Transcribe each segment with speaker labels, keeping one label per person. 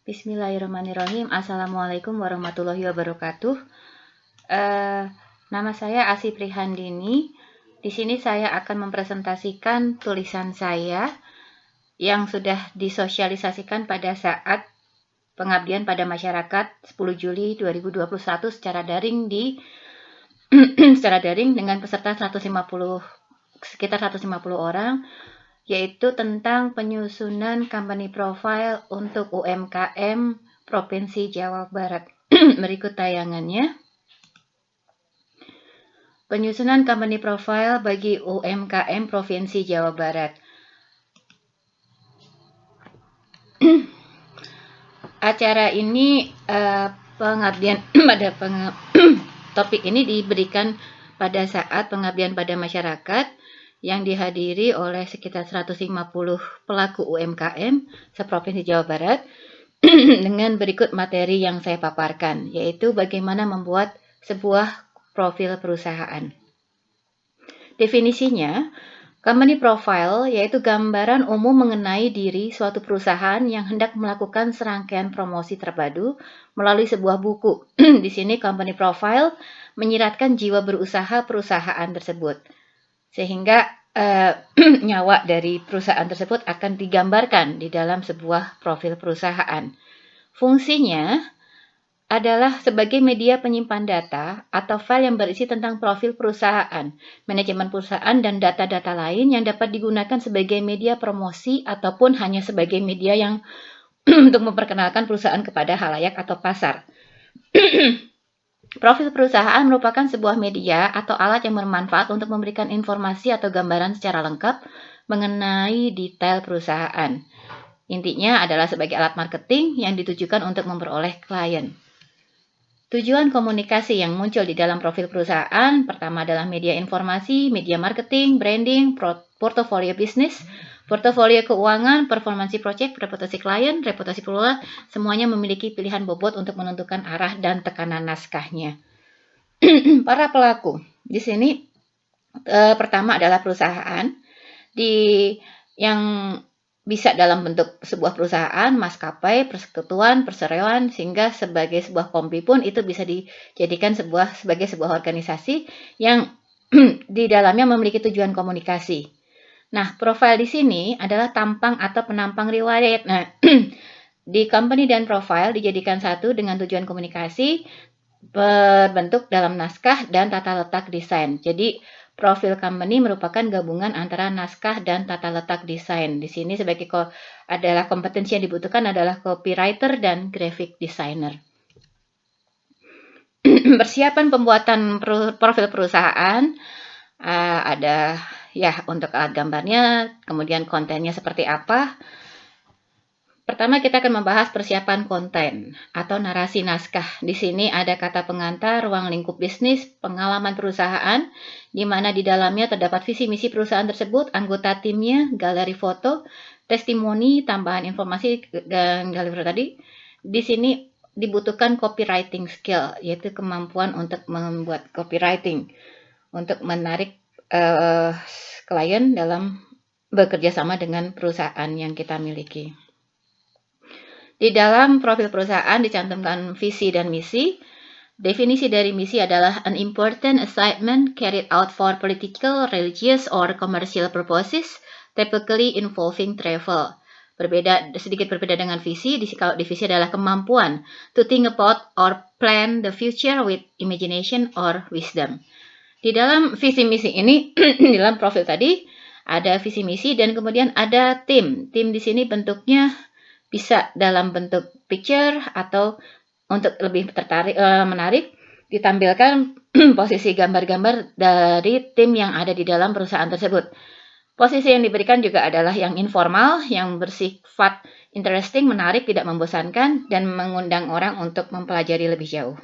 Speaker 1: Bismillahirrahmanirrahim. Assalamualaikum warahmatullahi wabarakatuh. Nama saya Asih Prihandini. Di sini saya akan mempresentasikan tulisan saya yang sudah disosialisasikan pada saat pengabdian pada masyarakat 10 Juli 2021 secara daring dengan peserta sekitar 150 orang, yaitu tentang penyusunan company profile untuk UMKM Provinsi Jawa Barat. Berikut tayangannya. Penyusunan company profile bagi UMKM Provinsi Jawa Barat. Acara ini pengabdian pada topik ini diberikan pada saat pengabdian pada masyarakat yang dihadiri oleh sekitar 150 pelaku UMKM seprovinsi Jawa Barat dengan berikut materi yang saya paparkan, yaitu bagaimana membuat sebuah profil perusahaan. Definisinya, company profile yaitu gambaran umum mengenai diri suatu perusahaan yang hendak melakukan serangkaian promosi terpadu melalui sebuah buku. Di sini company profile menyiratkan jiwa berusaha perusahaan tersebut, sehingga nyawa dari perusahaan tersebut akan digambarkan di dalam sebuah profil perusahaan. Fungsinya adalah sebagai media penyimpan data atau file yang berisi tentang profil perusahaan, manajemen perusahaan, dan data-data lain yang dapat digunakan sebagai media promosi ataupun hanya sebagai media yang untuk memperkenalkan perusahaan kepada halayak atau pasar. Profil perusahaan merupakan sebuah media atau alat yang bermanfaat untuk memberikan informasi atau gambaran secara lengkap mengenai detail perusahaan. Intinya adalah sebagai alat marketing yang ditujukan untuk memperoleh klien. Tujuan komunikasi yang muncul di dalam profil perusahaan pertama adalah media informasi, media marketing, branding, portofolio bisnis, portofolio keuangan, performansi project, reputasi klien, reputasi pengelola, semuanya memiliki pilihan bobot untuk menentukan arah dan tekanan naskahnya. Para pelaku di sini pertama adalah perusahaan yang bisa dalam bentuk sebuah perusahaan, maskapai, persekutuan, perseroan, sehingga sebagai sebuah kompi pun itu bisa dijadikan sebagai sebuah organisasi yang di dalamnya memiliki tujuan komunikasi. Nah, profil di sini adalah tampang atau penampang riwayat. Nah, di company dan profile dijadikan satu dengan tujuan komunikasi berbentuk dalam naskah dan tata letak desain. Jadi, profil company merupakan gabungan antara naskah dan tata letak desain. Di sini sebagai adalah kompetensi yang dibutuhkan adalah copywriter dan graphic designer. Persiapan pembuatan profil perusahaan ada untuk alat gambarnya, kemudian kontennya seperti apa. Pertama kita akan membahas persiapan konten atau narasi naskah. Di sini ada kata pengantar, ruang lingkup bisnis, pengalaman perusahaan, di mana di dalamnya terdapat visi misi perusahaan tersebut, anggota timnya, galeri foto, testimoni, tambahan informasi dan galeri tadi. Di sini dibutuhkan copywriting skill, yaitu kemampuan untuk membuat copywriting untuk menarik klien dalam bekerja sama dengan perusahaan yang kita miliki. Di dalam profil perusahaan dicantumkan visi dan misi. Definisi dari misi adalah an important assignment carried out for political, religious, or commercial purposes, typically involving travel. Sedikit berbeda dengan visi. Kalau visi adalah kemampuan to think about or plan the future with imagination or wisdom. Di dalam visi misi ini, di dalam profil tadi ada visi misi dan kemudian ada tim. Tim di sini bentuknya bisa dalam bentuk picture atau untuk lebih menarik ditampilkan posisi gambar-gambar dari tim yang ada di dalam perusahaan tersebut. Posisi yang diberikan juga adalah yang informal, yang bersifat interesting, menarik, tidak membosankan, dan mengundang orang untuk mempelajari lebih jauh.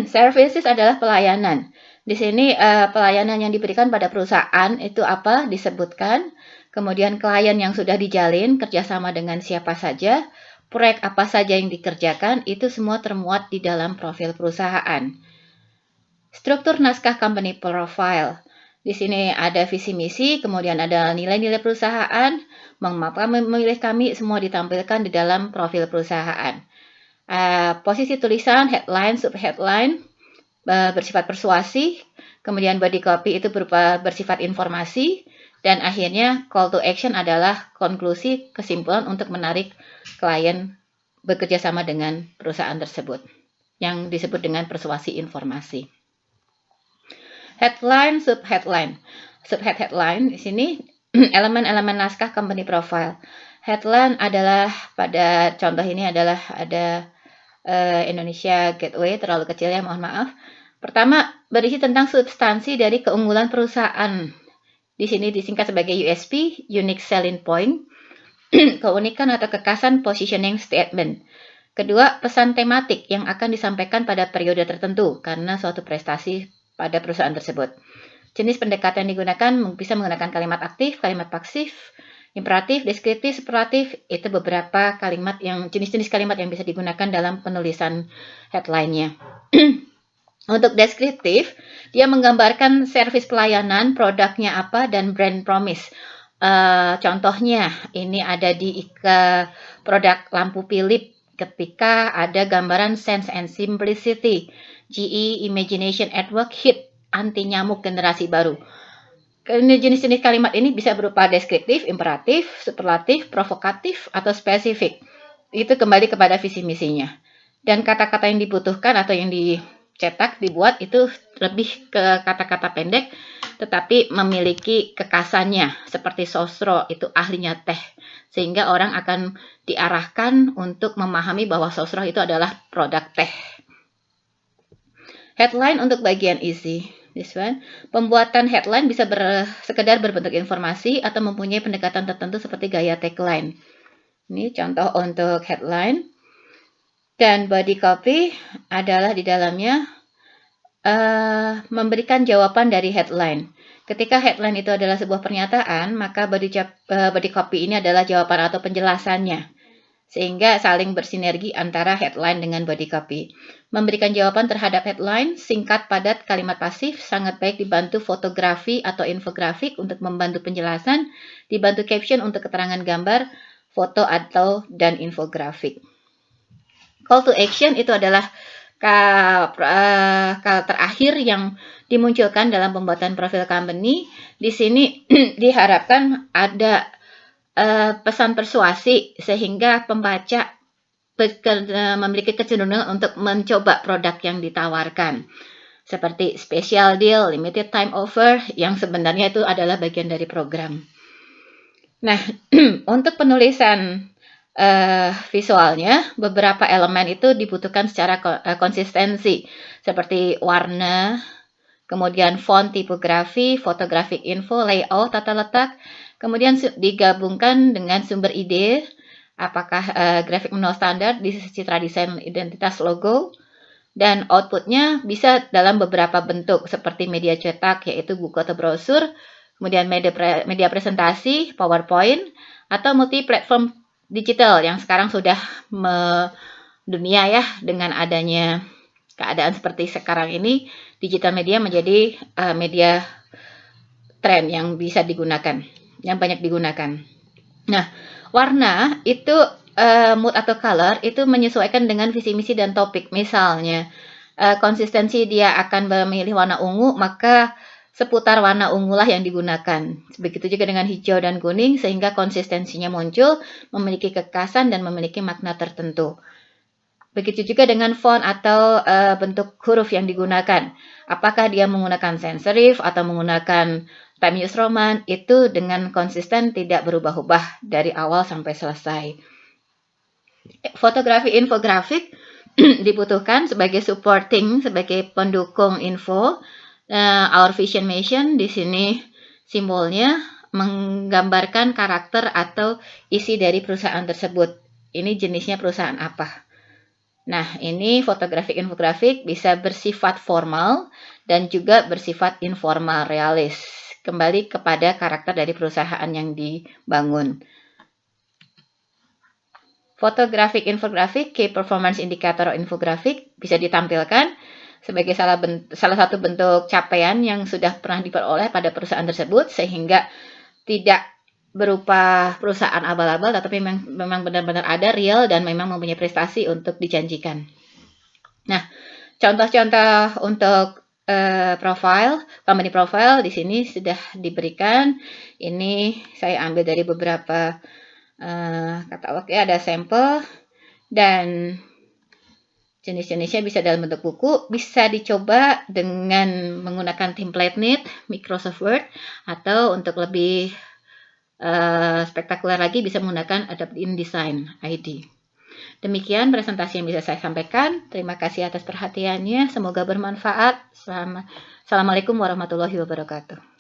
Speaker 1: Services adalah pelayanan. Di sini pelayanan yang diberikan pada perusahaan itu apa disebutkan. Kemudian klien yang sudah dijalin, kerjasama dengan siapa saja, proyek apa saja yang dikerjakan, itu semua termuat di dalam profil perusahaan. Struktur naskah company profile. Di sini ada visi misi, kemudian ada nilai-nilai perusahaan, mengapa memilih kami, semua ditampilkan di dalam profil perusahaan. Posisi tulisan, headline, subheadline, bersifat persuasi, kemudian body copy itu berupa bersifat informasi, dan akhirnya call to action adalah konklusi kesimpulan untuk menarik klien bekerja sama dengan perusahaan tersebut, yang disebut dengan persuasi informasi. Headline, subheadline. Subheadline di sini elemen-elemen naskah company profile. Headline adalah pada contoh ini adalah ada Indonesia Gateway, terlalu kecil ya, mohon maaf. Pertama, berisi tentang substansi dari keunggulan perusahaan. Di sini disingkat sebagai USP, Unique Selling Point, keunikan atau kekhasan positioning statement. Kedua, pesan tematik yang akan disampaikan pada periode tertentu karena suatu prestasi pada perusahaan tersebut. Jenis pendekatan yang digunakan bisa menggunakan kalimat aktif, kalimat pasif, imperatif, deskriptif, superlatif. Itu beberapa kalimat yang jenis-jenis kalimat yang bisa digunakan dalam penulisan headline-nya. Untuk deskriptif, dia menggambarkan servis pelayanan, produknya apa, dan brand promise. Contohnya, ini ada di produk lampu Philips ketika ada gambaran Sense and Simplicity. GE Imagination at Work hit anti nyamuk generasi baru. Jenis-jenis kalimat ini bisa berupa deskriptif, imperatif, superlatif, provokatif, atau spesifik. Itu kembali kepada visi misinya. Dan kata-kata yang dibutuhkan atau yang dicetak, dibuat itu lebih ke kata-kata pendek, tetapi memiliki kekhasannya. Seperti Sosro, itu ahlinya teh. Sehingga orang akan diarahkan untuk memahami bahwa Sosro itu adalah produk teh. Headline untuk bagian isi. This one. Pembuatan headline bisa sekedar berbentuk informasi atau mempunyai pendekatan tertentu seperti gaya tagline. Ini contoh untuk headline. Dan body copy adalah di dalamnya memberikan jawaban dari headline. Ketika headline itu adalah sebuah pernyataan, maka body copy ini adalah jawaban atau penjelasannya. Sehingga saling bersinergi antara headline dengan body copy. Memberikan jawaban terhadap headline, singkat, padat, kalimat pasif, sangat baik dibantu fotografi atau infografik untuk membantu penjelasan, dibantu caption untuk keterangan gambar, foto dan infografik. Call to action itu adalah terakhir yang dimunculkan dalam pembuatan profil company. Di sini diharapkan ada pesan persuasi sehingga pembaca memiliki kecenderungan untuk mencoba produk yang ditawarkan. Seperti special deal, limited time offer, yang sebenarnya itu adalah bagian dari program. Nah, untuk penulisan visualnya, beberapa elemen itu dibutuhkan secara konsistensi, seperti warna, kemudian font, tipografi, photographic info, layout, tata letak, kemudian digabungkan dengan sumber ide, apakah grafik menu standar, citra desain identitas logo, dan outputnya bisa dalam beberapa bentuk seperti media cetak, yaitu buku atau brosur, kemudian media presentasi, PowerPoint, atau multi-platform digital yang sekarang sudah mendunia ya, dengan adanya keadaan seperti sekarang ini, digital media menjadi media tren yang bisa digunakan, yang banyak digunakan. Nah, warna itu mood atau color itu menyesuaikan dengan visi misi dan topik. Misalnya, konsistensi dia akan memilih warna ungu, maka seputar warna ungulah yang digunakan. Begitu juga dengan hijau dan kuning, sehingga konsistensinya muncul, memiliki kekhasan dan memiliki makna tertentu. Begitu juga dengan font atau bentuk huruf yang digunakan. Apakah dia menggunakan sans serif atau menggunakan Times New Roman, itu dengan konsisten tidak berubah-ubah dari awal sampai selesai. Fotografi infografik dibutuhkan sebagai supporting, sebagai pendukung info. Our Vision Mission, di sini simbolnya menggambarkan karakter atau isi dari perusahaan tersebut. Ini jenisnya perusahaan apa. Nah, ini fotografi infografik bisa bersifat formal dan juga bersifat informal, realis. Kembali kepada karakter dari perusahaan yang dibangun. Photographic infographic, key performance indicator infographic bisa ditampilkan sebagai salah satu bentuk capaian yang sudah pernah diperoleh pada perusahaan tersebut, sehingga tidak berupa perusahaan abal-abal, tetapi memang benar-benar ada real dan memang mempunyai prestasi untuk dijanjikan. Nah, contoh-contoh untuk company profile di sini sudah diberikan. Ini saya ambil dari beberapa katalog ya, ada sampel dan jenis-jenisnya bisa dalam bentuk buku, bisa dicoba dengan menggunakan template Neat, Microsoft Word, atau untuk lebih spektakuler lagi bisa menggunakan Adobe InDesign ID. Demikian presentasi yang bisa saya sampaikan. Terima kasih atas perhatiannya. Semoga bermanfaat. Assalamualaikum warahmatullahi wabarakatuh.